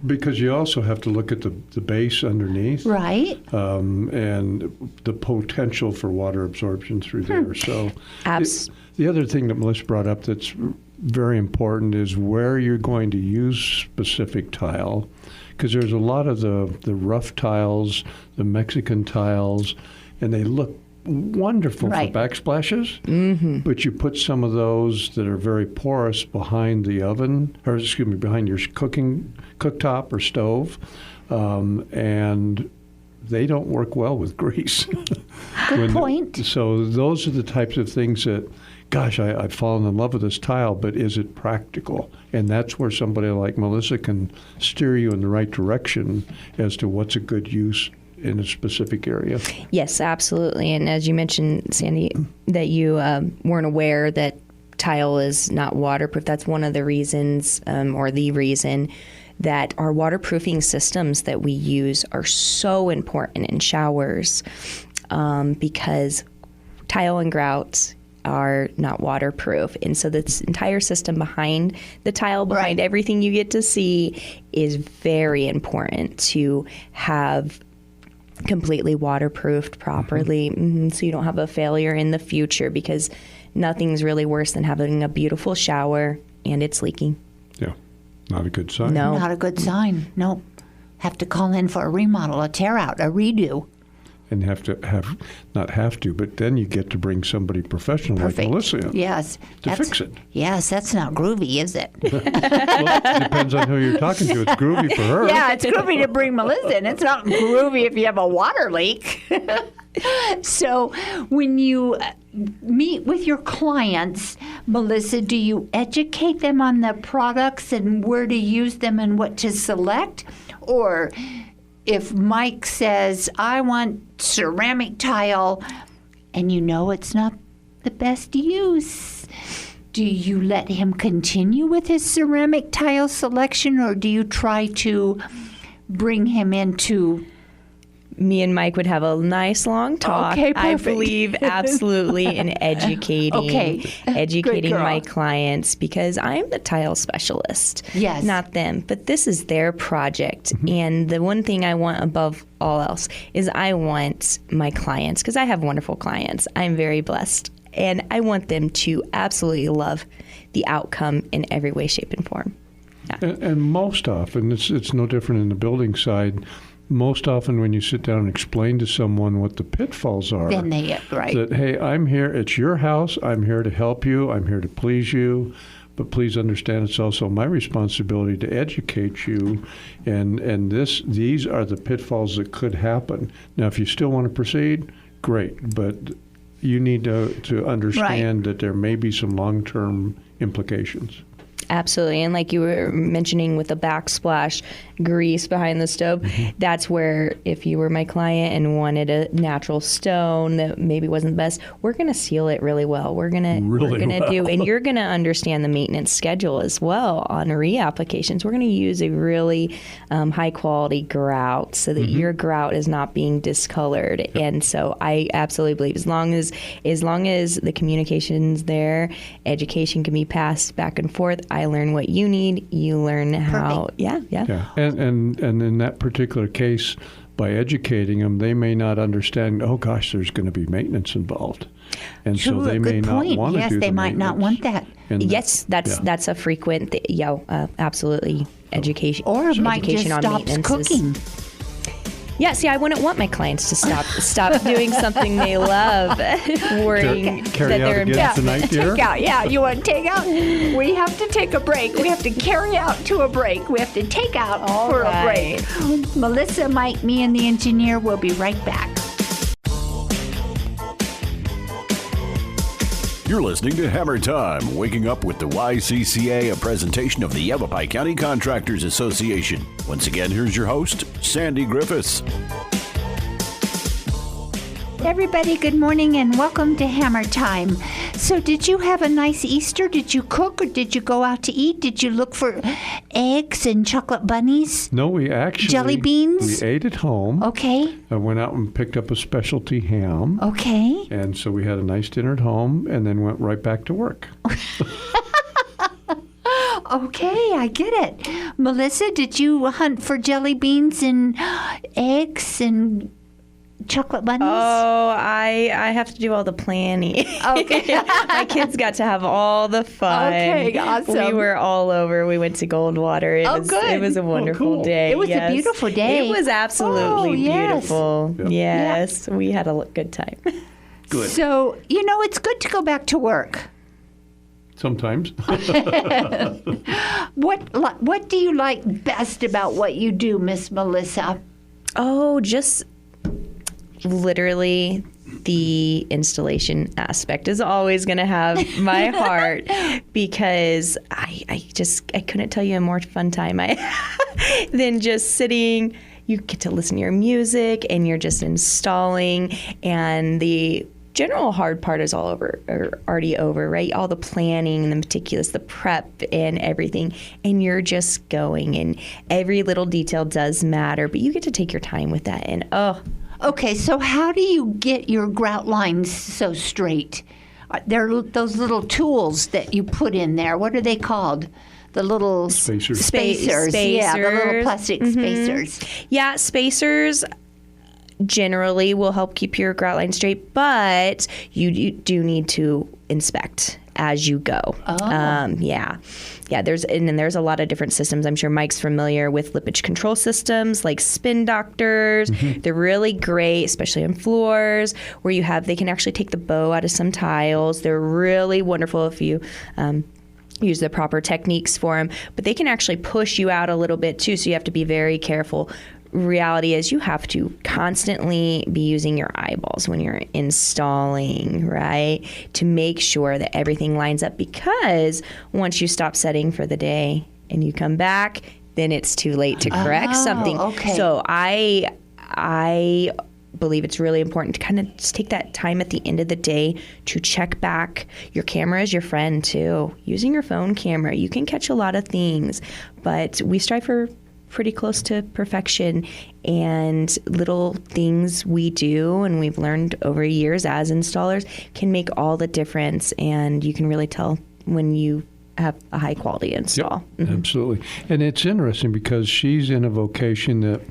[SPEAKER 4] because you also have to look at the base underneath.
[SPEAKER 3] Right.
[SPEAKER 4] And the potential for water absorption through there. So the other thing that Melissa brought up that's very important is where you're going to use specific tile, because there's a lot of the rough tiles, the Mexican tiles, and they look wonderful for backsplashes, but you put some of those that are very porous behind the oven, or excuse me, behind your cooktop or stove, and they don't work well with grease.
[SPEAKER 3] Good point.
[SPEAKER 4] So those are the types of things that, gosh, I've fallen in love with this tile, but is it practical? And that's where somebody like Melissa can steer you in the right direction as to what's a good use in a specific area.
[SPEAKER 5] Yes, absolutely. And as you mentioned, Sandy, that you weren't aware that tile is not waterproof. That's one of the reasons, or the reason, that our waterproofing systems that we use are so important in showers, because tile and grout are not waterproof. And so this entire system behind the tile, behind everything you get to see, is very important to have completely waterproofed properly, so you don't have a failure in the future, because nothing's really worse than having a beautiful shower and it's leaking.
[SPEAKER 4] Yeah, not a good sign.
[SPEAKER 5] No.
[SPEAKER 3] Not a good sign. No. Have to call in for a remodel, a tear out, a redo.
[SPEAKER 4] And not have to, but then you get to bring somebody professional like Melissa in
[SPEAKER 3] Yes.
[SPEAKER 4] to fix it.
[SPEAKER 3] Yes, that's not groovy, is it?
[SPEAKER 4] Well, it depends on who you're talking to. It's groovy for her.
[SPEAKER 3] Yeah, it's groovy to bring Melissa in. It's not groovy if you have a water leak. So when you meet with your clients, Melissa, do you educate them on the products and where to use them and what to select? Or if Mike says, I want ceramic tile, and you know it's not the best use, do you let him continue with his ceramic tile selection, or do you try to bring him into...
[SPEAKER 5] Me and Mike would have a nice long talk.
[SPEAKER 3] Okay,
[SPEAKER 5] I
[SPEAKER 3] perfect.
[SPEAKER 5] believe absolutely in educating my
[SPEAKER 3] girl.
[SPEAKER 5] clients, because I'm the tile specialist,
[SPEAKER 3] Yes.
[SPEAKER 5] not them. But this is their project, and the one thing I want above all else is I want my clients, because I have wonderful clients. I'm very blessed, and I want them to absolutely love the outcome in every way, shape, and form. Yeah.
[SPEAKER 4] And most often, it's no different in the building side. Most often when you sit down and explain to someone what the pitfalls are,
[SPEAKER 3] Then they get right.
[SPEAKER 4] that, hey, I'm here, it's your house, I'm here to help you, I'm here to please you, but please understand it's also my responsibility to educate you, and these are the pitfalls that could happen. Now, if you still want to proceed, great, but you need to understand that there may be some long-term implications.
[SPEAKER 5] Absolutely. And like you were mentioning with the backsplash grease behind the stove, that's where if you were my client and wanted a natural stone that maybe wasn't the best, we're going to seal it really well. We're going to do, and you're going to understand the maintenance schedule as well on reapplications. We're going to use a really high quality grout so that your grout is not being discolored. Yep. And so I absolutely believe as long as the communication's there, education can be passed back and forth. I learn what you need. You learn how.
[SPEAKER 3] Perfect.
[SPEAKER 5] Yeah.
[SPEAKER 4] And in that particular case, by educating them, they may not understand, oh gosh, there's going to be maintenance involved. And
[SPEAKER 3] True,
[SPEAKER 4] so they may
[SPEAKER 3] good
[SPEAKER 4] not
[SPEAKER 3] point.
[SPEAKER 4] want to
[SPEAKER 3] Yes,
[SPEAKER 4] do
[SPEAKER 3] they
[SPEAKER 4] the
[SPEAKER 3] might not want
[SPEAKER 4] maintenance.
[SPEAKER 3] that.
[SPEAKER 4] And
[SPEAKER 5] Yes, that's a frequent. Absolutely, education.
[SPEAKER 3] Or Mike just
[SPEAKER 5] education on
[SPEAKER 3] stops
[SPEAKER 5] maintenance
[SPEAKER 3] cooking.
[SPEAKER 5] Yeah, see, I wouldn't want my clients to stop doing something they love, worrying
[SPEAKER 4] Carry
[SPEAKER 5] that
[SPEAKER 4] out
[SPEAKER 5] they're
[SPEAKER 4] again tonight, dear?
[SPEAKER 3] Take out, yeah. You want to take out? We have to take a break. We have to carry out to a break. We have to take out for a break. Melissa, Mike, me, and the engineer will be right back.
[SPEAKER 1] You're listening to Hammer Time, waking up with the YCCA, a presentation of the Yavapai County Contractors Association. Once again, here's your host, Sandy Griffiths.
[SPEAKER 3] Everybody, good morning and welcome to Hammer Time. So did you have a nice Easter? Did you cook or did you go out to eat? Did you look for eggs and chocolate bunnies?
[SPEAKER 4] No, we actually...
[SPEAKER 3] Jelly beans?
[SPEAKER 4] We ate at home.
[SPEAKER 3] Okay.
[SPEAKER 4] I went out and picked up a specialty ham.
[SPEAKER 3] Okay.
[SPEAKER 4] And so we had a nice dinner at home and then went right back to work.
[SPEAKER 3] Okay, I get it. Melissa, did you hunt for jelly beans and eggs and chocolate bunnies?
[SPEAKER 5] Oh, I have to do all the planning.
[SPEAKER 3] Okay.
[SPEAKER 5] My kids got to have all the fun.
[SPEAKER 3] Okay, awesome.
[SPEAKER 5] We were all over. We went to Goldwater.
[SPEAKER 3] Good.
[SPEAKER 5] It was a wonderful
[SPEAKER 4] cool.
[SPEAKER 5] day.
[SPEAKER 3] It was a beautiful day.
[SPEAKER 5] It was absolutely
[SPEAKER 3] yes.
[SPEAKER 5] beautiful.
[SPEAKER 4] Yep.
[SPEAKER 5] Yes, we had a good time.
[SPEAKER 4] Good.
[SPEAKER 3] So, it's good to go back to work.
[SPEAKER 4] Sometimes.
[SPEAKER 3] What do you like best about what you do, Miss Melissa?
[SPEAKER 5] Oh, just literally the installation aspect is always going to have my heart because I couldn't tell you a more fun time than just sitting. You get to listen to your music and you're just installing, and the general hard part is already over, right? All the planning and the meticulous, the prep and everything, and you're just going, and every little detail does matter, but you get to take your time with that, and
[SPEAKER 3] Okay, so how do you get your grout lines so straight? There are those little tools that you put in there. What are they called? The little
[SPEAKER 4] Spacers.
[SPEAKER 3] Spacers. Yeah, the little plastic spacers.
[SPEAKER 5] Yeah, spacers generally will help keep your grout line straight, but you do need to inspect as you go. There's a lot of different systems. I'm sure Mike's familiar with lippage control systems like spin doctors. They're really great, especially on floors where they can actually take the bow out of some tiles. They're really wonderful if you use the proper techniques for them, but they can actually push you out a little bit too, so you have to be very careful. Reality is you have to constantly be using your eyeballs when you're installing, right? To make sure that everything lines up, because once you stop setting for the day and you come back, then it's too late to correct something.
[SPEAKER 3] Okay.
[SPEAKER 5] So I believe it's really important to kind of just take that time at the end of the day to check back. Your camera is your friend too. Using your phone camera, you can catch a lot of things, but we strive for pretty close to perfection, and little things we do and we've learned over years as installers can make all the difference, and you can really tell when you have a high quality install.
[SPEAKER 4] Yep, absolutely. And it's interesting because she's in a vocation that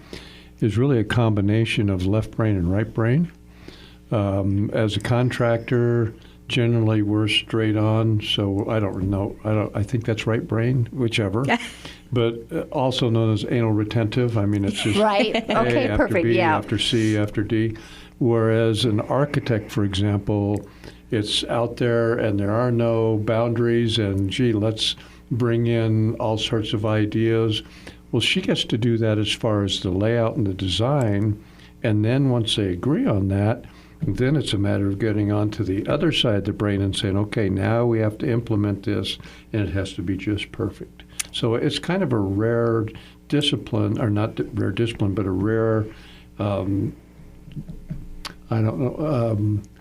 [SPEAKER 4] is really a combination of left brain and right brain. As a contractor, generally we're straight on, so I don't know. I think that's right brain, whichever. But also known as anal retentive. I mean, it's just
[SPEAKER 3] Right.
[SPEAKER 4] A
[SPEAKER 3] Okay,
[SPEAKER 4] after
[SPEAKER 3] perfect.
[SPEAKER 4] B
[SPEAKER 3] Yeah.
[SPEAKER 4] after C after D. Whereas an architect, for example, it's out there and there are no boundaries, and gee, let's bring in all sorts of ideas. Well, she gets to do that as far as the layout and the design, and then once they agree on that, then it's a matter of getting onto the other side of the brain and saying, okay, now we have to implement this, and it has to be just perfect. So it's kind of a rare discipline, or not rare discipline, but a rare,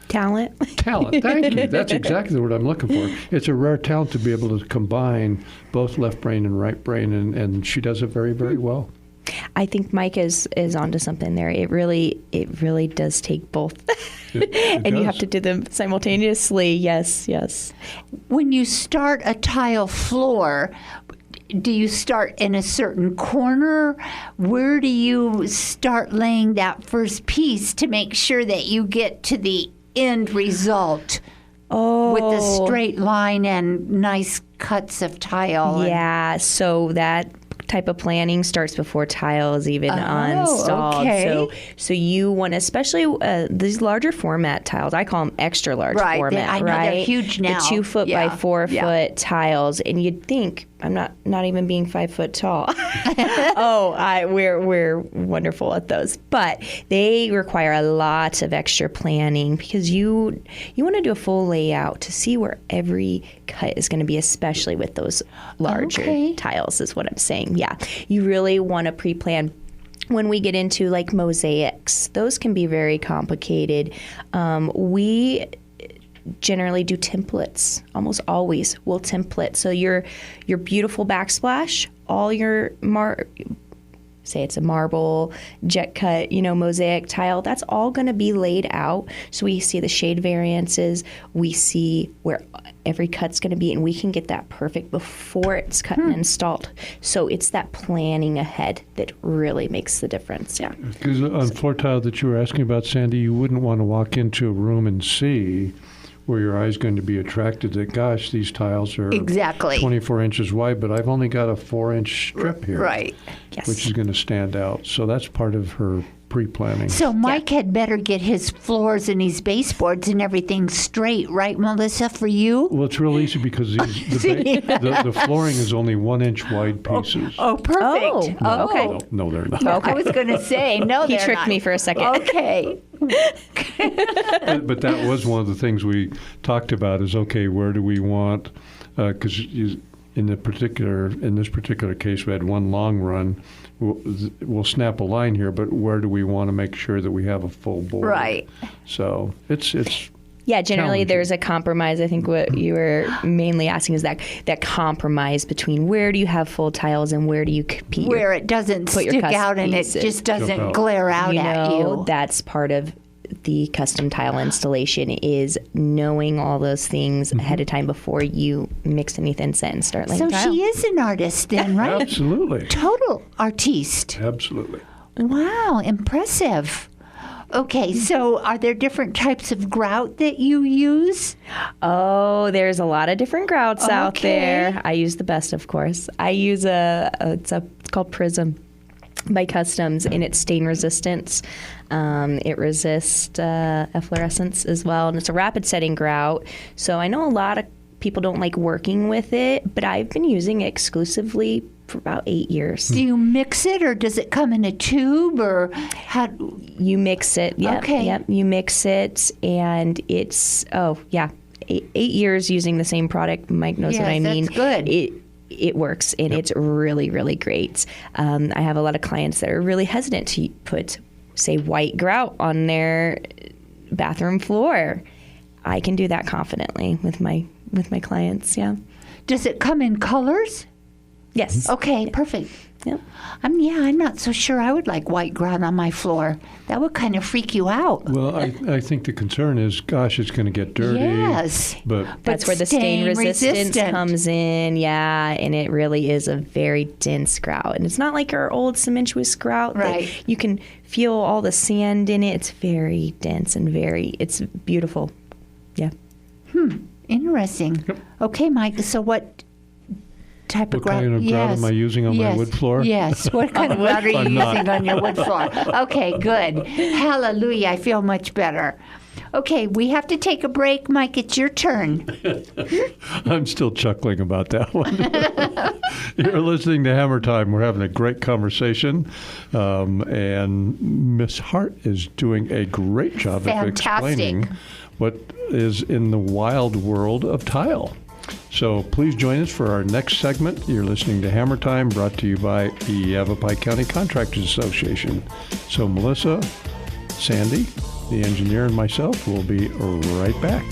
[SPEAKER 5] Talent.
[SPEAKER 4] talent. Thank you. That's exactly the word I'm looking for. It's a rare talent to be able to combine both left brain and right brain, and she does it very, very well.
[SPEAKER 5] I think Mike is onto something there. It really does take both.
[SPEAKER 4] It
[SPEAKER 5] And you
[SPEAKER 4] does.
[SPEAKER 5] have to do them simultaneously. Yes.
[SPEAKER 3] When you start a tile floor, do you start in a certain corner? Where do you start laying that first piece to make sure that you get to the end result with the straight line and nice cuts of tile?
[SPEAKER 5] Yeah, so that type of planning starts before tile is even installed.
[SPEAKER 3] okay.
[SPEAKER 5] So you want, especially these larger format tiles, I call them extra large
[SPEAKER 3] Right,
[SPEAKER 5] format,
[SPEAKER 3] I know
[SPEAKER 5] right?
[SPEAKER 3] they're huge now.
[SPEAKER 5] The 2 foot
[SPEAKER 3] Yeah,
[SPEAKER 5] by 4
[SPEAKER 3] yeah.
[SPEAKER 5] foot tiles, and you'd think I'm not even being 5 foot tall. We're wonderful at those, but they require a lot of extra planning because you want to do a full layout to see where every cut is going to be, especially with those larger tiles. Is what I'm saying. Yeah, you really want to pre-plan. When we get into like mosaics, those can be very complicated. We generally do templates. Almost always we'll template. So your beautiful backsplash, all your say it's a marble, jet cut, mosaic tile, that's all going to be laid out. So we see the shade variances, we see where every cut's going to be, and we can get that perfect before it's cut and installed. So it's that planning ahead that really makes the difference. Yeah.
[SPEAKER 4] Because on floor tile that you were asking about, Sandy, you wouldn't want to walk into a room and see where your eye's going to be attracted that, gosh, these tiles are
[SPEAKER 3] Exactly.
[SPEAKER 4] 24 inches wide, but I've only got a 4-inch strip here.
[SPEAKER 3] Right.
[SPEAKER 5] Yes.
[SPEAKER 4] Which is going to stand out. So that's part of her pre-planning.
[SPEAKER 3] So Mike had better get his floors and his baseboards and everything straight, right, Melissa, for you?
[SPEAKER 4] Well, it's real easy because the flooring is only 1-inch wide pieces.
[SPEAKER 3] Oh, perfect.
[SPEAKER 5] Oh, okay.
[SPEAKER 4] No, they're not.
[SPEAKER 3] I was going to say, no,
[SPEAKER 5] He
[SPEAKER 3] they're
[SPEAKER 5] tricked
[SPEAKER 3] not.
[SPEAKER 5] me for a second.
[SPEAKER 3] Okay.
[SPEAKER 4] But that was one of the things we talked about is, okay, where do we want, because in this particular case, we had one long run. We'll snap a line here, but where do we want to make sure that we have a full board?
[SPEAKER 3] Right.
[SPEAKER 4] So it's
[SPEAKER 5] Yeah, generally
[SPEAKER 4] challenging.
[SPEAKER 5] there's a compromise. I think what you were mainly asking is that compromise between where do you have full tiles and where do you compete
[SPEAKER 3] Where it doesn't
[SPEAKER 5] put your
[SPEAKER 3] stick
[SPEAKER 5] custom
[SPEAKER 3] out and it
[SPEAKER 5] pieces.
[SPEAKER 3] just
[SPEAKER 4] Jump
[SPEAKER 3] doesn't
[SPEAKER 4] out.
[SPEAKER 3] glare out at you.
[SPEAKER 5] That's part of the custom tile installation is knowing all those things ahead of time before you mix anything set and start laying
[SPEAKER 3] So
[SPEAKER 5] tile.
[SPEAKER 3] she is an artist then, right?
[SPEAKER 4] Absolutely.
[SPEAKER 3] Total artiste.
[SPEAKER 4] Absolutely.
[SPEAKER 3] Wow, impressive. Okay, so are there different types of grout that you use?
[SPEAKER 5] Oh, there's a lot of different grouts out
[SPEAKER 3] Okay.
[SPEAKER 5] there. I use the best, of course. I use it's called Prism by Customs, and it's stain resistance. It resists efflorescence as well, and it's a rapid setting grout. So I know a lot of people don't like working with it, but I've been using it exclusively for about 8 years.
[SPEAKER 3] Do you mix it or does it come in a tube or how?
[SPEAKER 5] You mix it. Yep,
[SPEAKER 3] Okay.
[SPEAKER 5] Yep. You mix it, and it's 8 years using the same product. Mike knows what I
[SPEAKER 3] Yes,
[SPEAKER 5] mean.
[SPEAKER 3] that's good.
[SPEAKER 5] It works, and it's really, really great. I have a lot of clients that are really hesitant to put, say, white grout on their bathroom floor. I can do that confidently with my clients. Yeah.
[SPEAKER 3] Does it come in colors?
[SPEAKER 5] Yes.
[SPEAKER 3] Okay, perfect.
[SPEAKER 5] Yep.
[SPEAKER 3] I'm not so sure I would like white grout on my floor. That would kind of freak you out.
[SPEAKER 4] Well, I think the concern is, gosh, it's going to get dirty.
[SPEAKER 3] Yes.
[SPEAKER 4] But
[SPEAKER 5] That's where the stain resistance comes in, yeah, and it really is a very dense grout. And it's not like our old cementous grout
[SPEAKER 3] Right.
[SPEAKER 5] that you can feel all the sand in it. It's very dense and it's beautiful. Yeah.
[SPEAKER 3] Interesting. Okay, Mike, so what type of
[SPEAKER 4] what
[SPEAKER 3] grout?
[SPEAKER 4] kind of grout am I using on my wood floor?
[SPEAKER 3] Yes. What kind of grout are you
[SPEAKER 4] I'm not.
[SPEAKER 3] using on your wood floor? Okay, good. Hallelujah. I feel much better. Okay, we have to take a break. Mike, it's your turn.
[SPEAKER 4] I'm still chuckling about that one. You're listening to Hammer Time. We're having a great conversation. And Miss Hart is doing a great job of explaining what is in the wild world of tile. So please join us for our next segment. You're listening to Hammer Time, brought to you by the Yavapai County Contractors Association. So Melissa, Sandy, the engineer, and myself will be right back.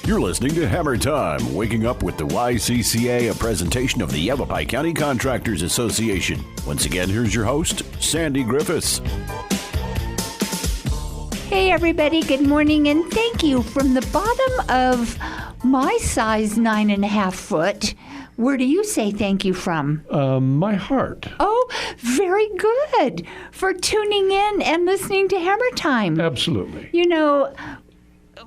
[SPEAKER 1] You're listening to Hammer Time, waking up with the YCCA, a presentation of the Yavapai County Contractors Association. Once again, here's your host, Sandy Griffiths.
[SPEAKER 3] Hey, everybody. Good morning, and thank you. From the bottom of my size 9.5 foot, where do you say thank you from?
[SPEAKER 4] My heart.
[SPEAKER 3] Oh, very good for tuning in and listening to Hammer Time.
[SPEAKER 4] Absolutely.
[SPEAKER 3] You know,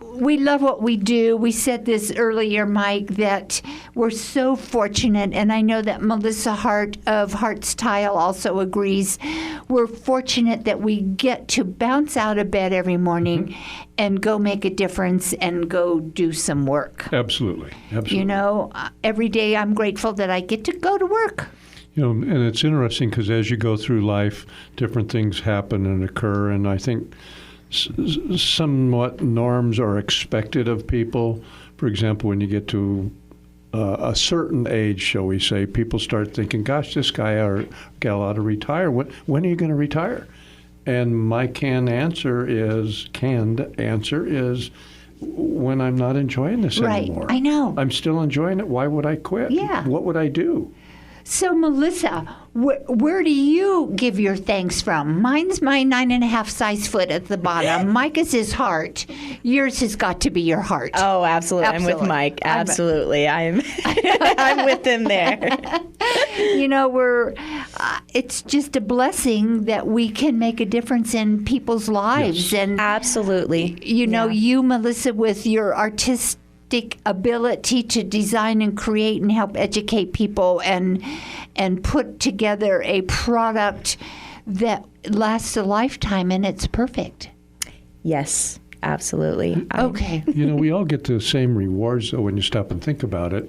[SPEAKER 3] we love what we do. We said this earlier, Mike, that we're so fortunate, and I know that Melissa Hart of Hart's Tile also agrees. We're fortunate that we get to bounce out of bed every morning and go make a difference and go do some work.
[SPEAKER 4] Absolutely. Absolutely.
[SPEAKER 3] You know, every day I'm grateful that I get to go to work.
[SPEAKER 4] You know, and it's interesting because as you go through life, different things happen and occur, and I think somewhat norms are expected of people. For example, when you get to a certain age, shall we say, people start thinking, gosh, this guy or gal ought to retire. When are you going to retire? And my canned answer is, when I'm not enjoying this
[SPEAKER 3] Right.
[SPEAKER 4] anymore?
[SPEAKER 3] I know.
[SPEAKER 4] I'm still enjoying it. Why would I quit?
[SPEAKER 3] Yeah.
[SPEAKER 4] What would I do?
[SPEAKER 3] So, Melissa, where do you give your thanks from? Mine's my 9.5 size foot at the bottom. Micah's his heart. Yours has got to be your heart.
[SPEAKER 5] Oh, absolutely. I'm with Mike. Absolutely. I'm with him there.
[SPEAKER 3] You know, it's just a blessing that we can make a difference in people's lives.
[SPEAKER 4] Yes.
[SPEAKER 3] And,
[SPEAKER 5] Absolutely.
[SPEAKER 3] you know, you, Melissa, with your artistic ability to design and create and help educate people and put together a product that lasts a lifetime, and it's perfect.
[SPEAKER 5] Yes, absolutely.
[SPEAKER 3] Okay.
[SPEAKER 4] You know, we all get the same rewards, though, when you stop and think about it.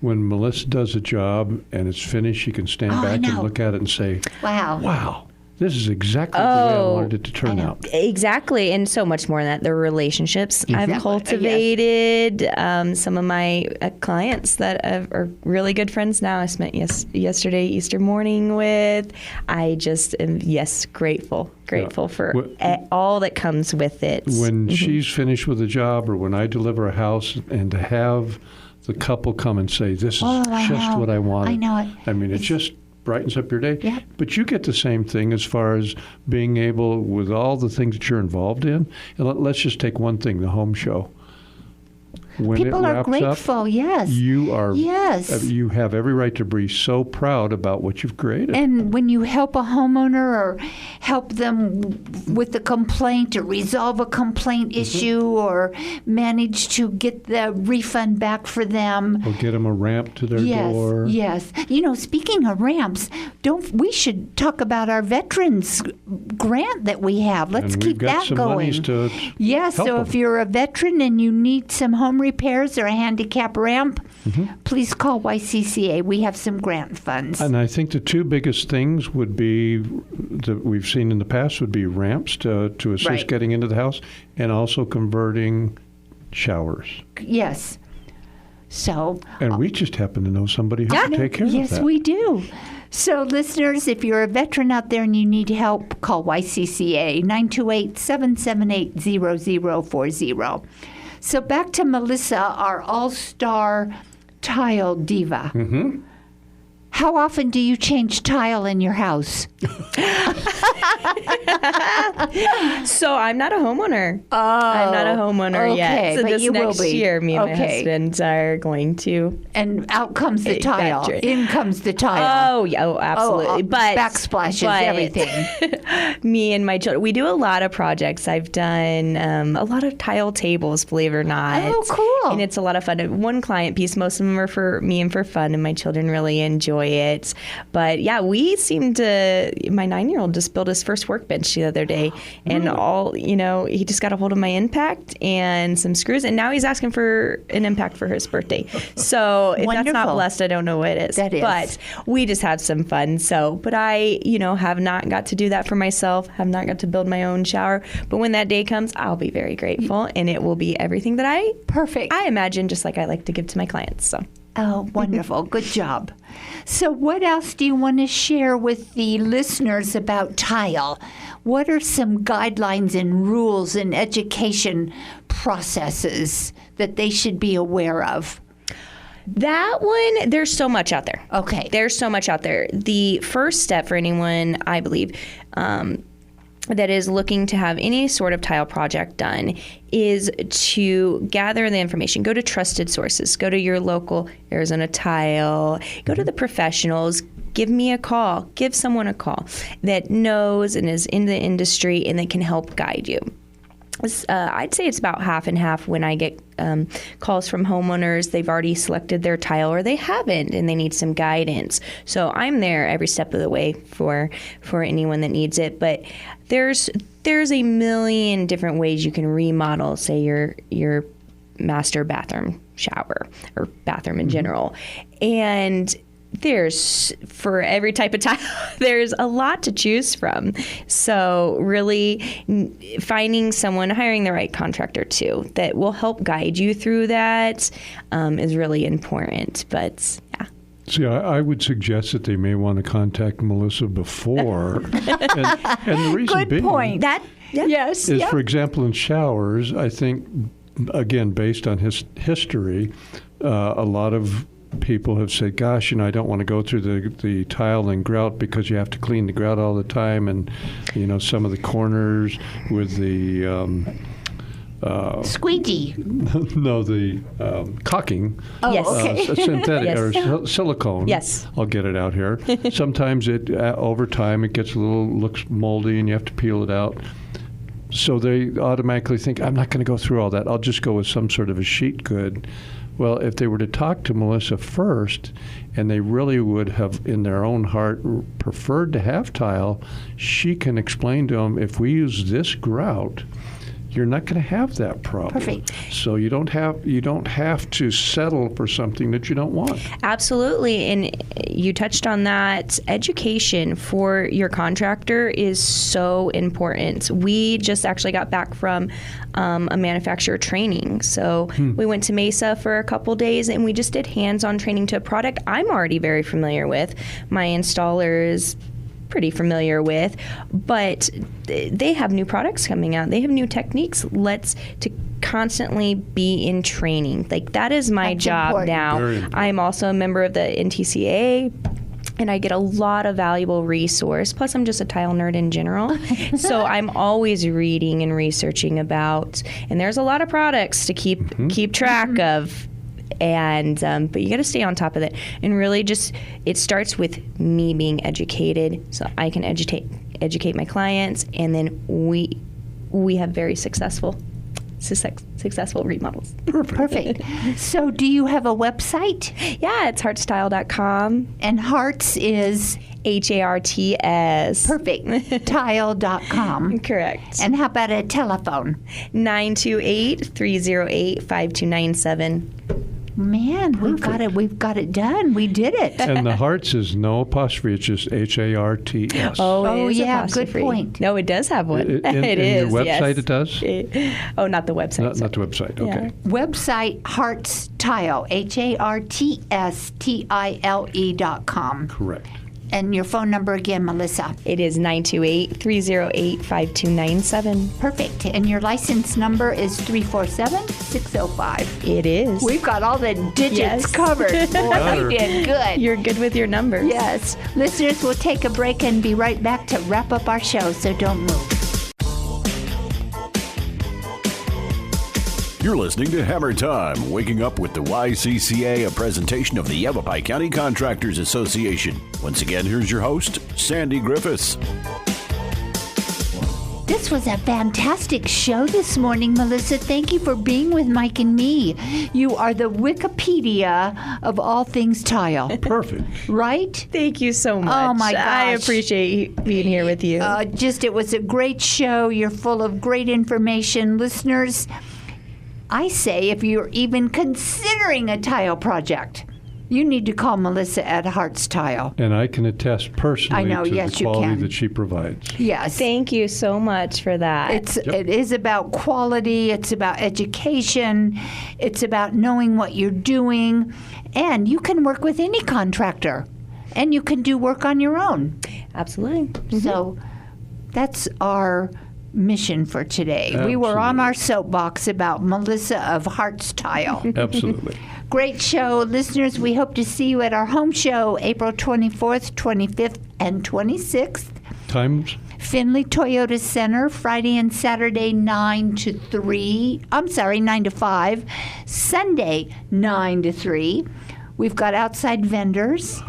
[SPEAKER 4] When Melissa does a job and it's finished, you can stand
[SPEAKER 3] I
[SPEAKER 4] back and
[SPEAKER 3] know.
[SPEAKER 4] look at it and say,
[SPEAKER 3] Wow.
[SPEAKER 4] wow, this is exactly the way I wanted it to turn out.
[SPEAKER 5] Exactly, and so much more than that. The relationships I've cultivated, some of my clients that are really good friends now. I spent yesterday Easter morning with. I just am grateful for all that comes with it.
[SPEAKER 4] When she's finished with a job, or when I deliver a house, and to have the couple come and say, "This is just what I wanted."
[SPEAKER 3] I know it.
[SPEAKER 4] I mean, it just brightens up your day.
[SPEAKER 3] Yeah.
[SPEAKER 4] But you get the same thing as far as being able, with all the things that you're involved in. And let's just take one thing, the home show. When
[SPEAKER 3] People
[SPEAKER 4] it
[SPEAKER 3] are
[SPEAKER 4] wraps
[SPEAKER 3] grateful,
[SPEAKER 4] up,
[SPEAKER 3] yes.
[SPEAKER 4] you are.
[SPEAKER 3] Yes.
[SPEAKER 4] You have every right to be so proud about what you've created.
[SPEAKER 3] And when you help a homeowner or help them with a complaint or resolve a complaint issue or manage to get the refund back for them.
[SPEAKER 4] Or get them a ramp to their door.
[SPEAKER 3] Yes. You know, speaking of ramps, we should talk about our veterans grant that we have. Let's
[SPEAKER 4] And
[SPEAKER 3] keep
[SPEAKER 4] we've got
[SPEAKER 3] that
[SPEAKER 4] some
[SPEAKER 3] going.
[SPEAKER 4] monies to
[SPEAKER 3] Yes,
[SPEAKER 4] help
[SPEAKER 3] so
[SPEAKER 4] them.
[SPEAKER 3] if you're a veteran and you need some home repairs or a handicap ramp, please call YCCA. We have some grant funds.
[SPEAKER 4] And I think the two biggest things would be that we've seen in the past would be ramps to assist
[SPEAKER 3] Right.
[SPEAKER 4] getting into the house, and also converting showers.
[SPEAKER 3] Yes. So,
[SPEAKER 4] And we just happen to know somebody who can take care of that.
[SPEAKER 3] yes, we do. So, listeners, if you're a veteran out there and you need help, call YCCA 928-778-0040. So, back to Melissa, our all-star tile diva.
[SPEAKER 4] Mm-hmm.
[SPEAKER 3] How often do you change tile in your house?
[SPEAKER 5] So I'm not a homeowner. I'm not a homeowner
[SPEAKER 3] okay,
[SPEAKER 5] yet. So
[SPEAKER 3] but
[SPEAKER 5] this
[SPEAKER 3] you will
[SPEAKER 5] next
[SPEAKER 3] be.
[SPEAKER 5] year, me and my
[SPEAKER 3] Okay.
[SPEAKER 5] husband are going to.
[SPEAKER 3] And out comes the
[SPEAKER 5] Hey,
[SPEAKER 3] tile.
[SPEAKER 5] factory.
[SPEAKER 3] In comes the tile.
[SPEAKER 5] Oh, absolutely. But
[SPEAKER 3] backsplashes, everything.
[SPEAKER 5] Me and my children, we do a lot of projects. I've done a lot of tile tables, believe it or not.
[SPEAKER 3] Oh, cool.
[SPEAKER 5] And it's a lot of fun. One client piece, most of them are for me and for fun, and my children really enjoy it. But yeah, we seem to. My 9-year-old just built his first workbench the other day, and he just got a hold of my impact and some screws, and now he's asking for an impact for his birthday. So if that's not
[SPEAKER 3] Wonderful.
[SPEAKER 5] blessed, I don't know what it is.
[SPEAKER 3] That is.
[SPEAKER 5] But we just have some fun. So, but I, have not got to do that for myself, have not got to build my own shower. But when that day comes, I'll be very grateful, and it will be everything that
[SPEAKER 3] Perfect.
[SPEAKER 5] I imagine, just like I like to give to my clients. So.
[SPEAKER 3] Oh, wonderful. Good job. So, what else do you want to share with the listeners about tile? What are some guidelines and rules and education processes that they should be aware of?
[SPEAKER 5] That one, there's so much out there.
[SPEAKER 3] Okay.
[SPEAKER 5] There's so much out there. The first step for anyone, I believe, that is looking to have any sort of tile project done is to gather the information. Go to trusted sources. Go to your local Arizona Tile. Go to the professionals. Give me a call. Give someone a call that knows and is in the industry and that can help guide you. I'd say it's about half and half when I get calls from homeowners. They've already selected their tile or they haven't and they need some guidance. So I'm there every step of the way for anyone that needs it. But there's a million different ways you can remodel, say, your master bathroom shower or bathroom in general. And there's, for every type of tile, there's a lot to choose from. So really finding someone, hiring the right contractor too, that will help guide you through that is really important. But yeah.
[SPEAKER 4] See, I would suggest that they may want to contact Melissa before. and the reason
[SPEAKER 3] Good
[SPEAKER 4] being
[SPEAKER 3] point.
[SPEAKER 5] Yes.
[SPEAKER 4] is, for example, in showers, I think again, based on his history, a lot of people have said, gosh, I don't want to go through the tile and grout because you have to clean the grout all the time, and some of the corners with the
[SPEAKER 3] squeegee.
[SPEAKER 4] No, the caulking.
[SPEAKER 3] Oh,
[SPEAKER 5] Yes.
[SPEAKER 3] okay.
[SPEAKER 4] Synthetic
[SPEAKER 5] Yes.
[SPEAKER 4] or silicone.
[SPEAKER 5] Yes.
[SPEAKER 4] I'll get it out here. Sometimes it over time it gets looks moldy and you have to peel it out. So they automatically think, I'm not going to go through all that. I'll just go with some sort of a sheet good. Well, if they were to talk to Melissa first, and they really would have, in their own heart, preferred to have tile, she can explain to them, if we use this grout, you're not going to have that problem.
[SPEAKER 3] Perfect.
[SPEAKER 4] So you don't have to settle for something that you don't want.
[SPEAKER 5] Absolutely. And you touched on that. Education for your contractor is so important. We just actually got back from a manufacturer training. So we went to Mesa for a couple days and we just did hands-on training to a product I'm already very familiar with. My installer is pretty familiar with, but they have new products coming out. They have new techniques. Let's to constantly be in training. Like, that is my
[SPEAKER 3] That's
[SPEAKER 5] job
[SPEAKER 3] important.
[SPEAKER 5] now.
[SPEAKER 4] Very important.
[SPEAKER 5] I'm also a member of the NTCA, and I get a lot of valuable resource. Plus, I'm just a tile nerd in general. So I'm always reading and researching about, and there's a lot of products to keep track of. And but you got to stay on top of it, and really just, it starts with me being educated, so I can educate my clients, and then we have very successful remodels.
[SPEAKER 3] Perfect. So do you have a website?
[SPEAKER 5] Yeah, it's hartstyle.com.
[SPEAKER 3] And Hart's is
[SPEAKER 5] HARTS.
[SPEAKER 3] perfect. Tile.com.
[SPEAKER 5] Correct.
[SPEAKER 3] And how about a telephone?
[SPEAKER 5] 928-308-5297.
[SPEAKER 3] Man, we've got it done. We did it.
[SPEAKER 4] And the Harts is no apostrophe, it's just HARTS.
[SPEAKER 3] Oh,
[SPEAKER 5] it is
[SPEAKER 3] yeah, good
[SPEAKER 5] apostrophe.
[SPEAKER 3] point.
[SPEAKER 5] No, it does have one.
[SPEAKER 4] In
[SPEAKER 5] It is.
[SPEAKER 4] your website
[SPEAKER 5] yes.
[SPEAKER 4] it does?
[SPEAKER 5] Oh, not the website.
[SPEAKER 4] Not the website,
[SPEAKER 5] Yeah.
[SPEAKER 4] okay.
[SPEAKER 3] Website Hart's Tile, HARTSTILE.com.
[SPEAKER 4] Correct.
[SPEAKER 3] And your phone number again, Melissa.
[SPEAKER 5] It is 928-308-5297.
[SPEAKER 3] Perfect. And your license number is 347-605.
[SPEAKER 5] It is.
[SPEAKER 3] We've got all the digits
[SPEAKER 5] Yes.
[SPEAKER 3] covered. Boy, we did good.
[SPEAKER 5] You're good with your numbers.
[SPEAKER 3] Yes. Listeners, we'll take a break and be right back to wrap up our show, so don't move.
[SPEAKER 1] You're listening to Hammer Time, waking up with the YCCA, a presentation of the Yavapai County Contractors Association. Once again, here's your host, Sandy Griffiths.
[SPEAKER 3] This was a fantastic show this morning, Melissa. Thank you for being with Mike and me. You are the Wikipedia of all things tile,
[SPEAKER 4] Perfect.
[SPEAKER 3] right?
[SPEAKER 5] Thank you so much.
[SPEAKER 3] Oh, my
[SPEAKER 5] I
[SPEAKER 3] gosh.
[SPEAKER 5] appreciate being here with you.
[SPEAKER 3] It was a great show. You're full of great information. Listeners, I say if you're even considering a tile project, you need to call Melissa at Hart's Tile.
[SPEAKER 4] And I can attest personally
[SPEAKER 3] I know,
[SPEAKER 4] to
[SPEAKER 3] yes,
[SPEAKER 4] the
[SPEAKER 3] you
[SPEAKER 4] quality
[SPEAKER 3] can.
[SPEAKER 4] that she provides.
[SPEAKER 3] Yes.
[SPEAKER 5] Thank you so much for that.
[SPEAKER 3] It is about quality. It's about education. It's about knowing what you're doing. And you can work with any contractor. And you can do work on your own.
[SPEAKER 5] Absolutely.
[SPEAKER 3] So that's our mission for today. We were on our soapbox about Melissa of Hart's Tile.
[SPEAKER 4] Absolutely.
[SPEAKER 3] Great show. Listeners, we hope to see you at our home show April 24th, 25th, and 26th.
[SPEAKER 4] Times?
[SPEAKER 3] Findlay Toyota Center, Friday and Saturday, 9 to 5. Sunday, 9 to 3. We've got outside vendors,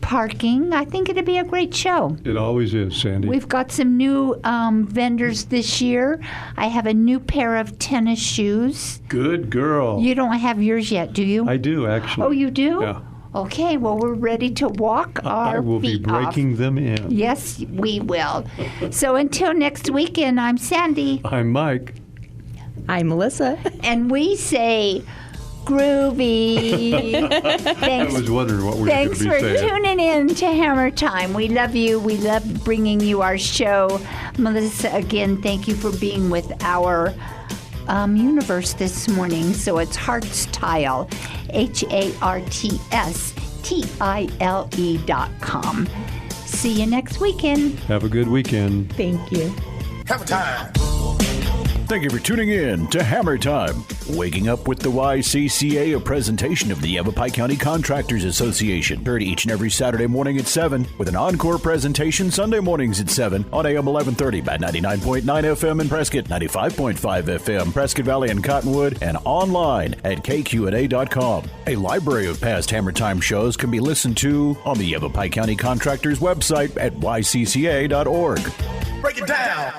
[SPEAKER 3] parking. I think it'll be a great show.
[SPEAKER 4] It always is, Sandy.
[SPEAKER 3] We've got some new vendors this year. I have a new pair of tennis shoes.
[SPEAKER 4] Good girl.
[SPEAKER 3] You don't have yours yet, do you?
[SPEAKER 4] I do, actually.
[SPEAKER 3] Oh, you do?
[SPEAKER 4] Yeah.
[SPEAKER 3] Okay, well, we're ready to walk our
[SPEAKER 4] I will be
[SPEAKER 3] feet off.
[SPEAKER 4] breaking them in.
[SPEAKER 3] Yes, we will. So until next weekend, I'm Sandy,
[SPEAKER 4] I'm Mike.
[SPEAKER 5] I'm Melissa.
[SPEAKER 3] and we say groovy.
[SPEAKER 4] I
[SPEAKER 3] Thanks.
[SPEAKER 4] was wondering what we were going
[SPEAKER 3] Thanks
[SPEAKER 4] to
[SPEAKER 3] for
[SPEAKER 4] be saying.
[SPEAKER 3] tuning in to Hammer Time. We love you. We love bringing you our show. Melissa, again, thank you for being with our universe this morning. So it's Hart's Tile, HARTSTILE.com. See you next weekend.
[SPEAKER 4] Have a good weekend.
[SPEAKER 5] Thank you.
[SPEAKER 2] Hammer time.
[SPEAKER 1] Thank you for tuning in to Hammer Time. Waking Up with the YCCA, a presentation of the Yavapai County Contractors Association. Heard each and every Saturday morning at 7, with an encore presentation Sunday mornings at 7 on AM 1130 at 99.9 FM in Prescott, 95.5 FM, Prescott Valley and Cottonwood, and online at kqna.com. A library of past Hammer Time shows can be listened to on the Yavapai County Contractors website at ycca.org.
[SPEAKER 2] Break it down.